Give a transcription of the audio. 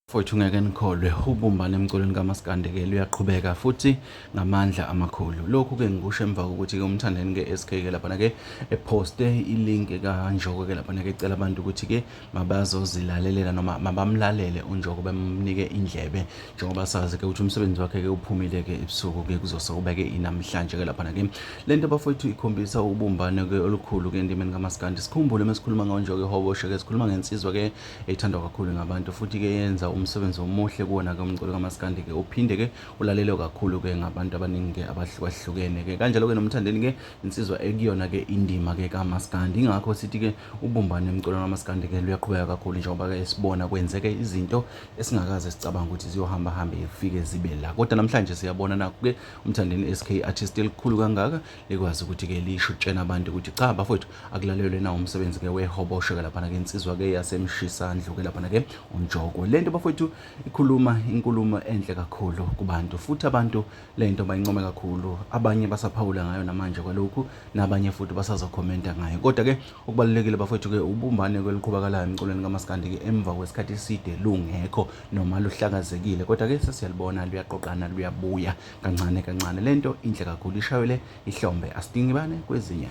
Mfowethu ngeke nikholwe ubumbano emculweni kaMaskandi-ke luyaqhubeka futhi ngamandla amakhulu. Lokhu-ke ngikusho emva kokuthi-ke umthandeni-ke SK-ke laphana-ke ephoste ilinki kaNjoko-ke laphana-ke ecela abantu ukuthi-ke mabazozilalela noma mabamlalele uNjoko bamnike indlebe njengoba sazi-ke ukuthi umsebenzi wakhe-ke uphumile-ke ebusuku-ke kuzosawuba-ke inamhlanje-ke laphana-ke. Le nto bafowethu ikhombisa ubumbano-ke olukhulu-ke endimeni kaMaskandi. Sikhumbule mesikhuluma ngaNjoko ihoboshe-ke sikhuluma ngensizwa-ke ethandwa kakhulu ngabantu futhi-ke yenza umsebenzi omuhle kuwona-ke umculo kaMaskandi-ke uphinde-ke ulalelwe kakhulu-ke ngabantu abaningi-ke abahlukahlukene-ke. Kanjalo-ke nomthandeni-ke insizwa ekuyona-ke indima-ke kaMaskandi. Ingakho sithi-ke ubumbano emculweni kaMaskandi-ke luyaqhubeka kakhulu njengoba-ke sibona kwenzeke izinto esingakaze sicabanga ukuthi ziyohamba zifike zibe la. Kodwa namhlanje siyabona nakho-ke umthandeni SK artist elikhulu kangaka likwazi ukuthi-ke lisho ukutshena abantu ukuthi cha bafowethu akulalelwe na umsebenzi-ke wehoboshe-ke laphana-ke insizwa-ke yasemshisandlu-ke laphana-ke uNjoko. Le nto bafowethu ikhuluma inkulumo enhle kakhulu kubantu futhi abantu le nto bayincome kakhulu. Abanye basaphawula ngayo namanje kwalokhu nabanye futhi basazokhomenta ngayo. Kodwa-ke okubalulekile bafowethu-ke ubumbane kweluqhubakalayo emculweni kaMaskandi-ke emva kwesikhathi eside lungekho noma luhlakazekile. Kodwa-ke sesiyalibona luyaqoqana luyabuya kancane kancane. Le nto inhle kakhulu ishayele ihlombe asidingi bane kwezinye.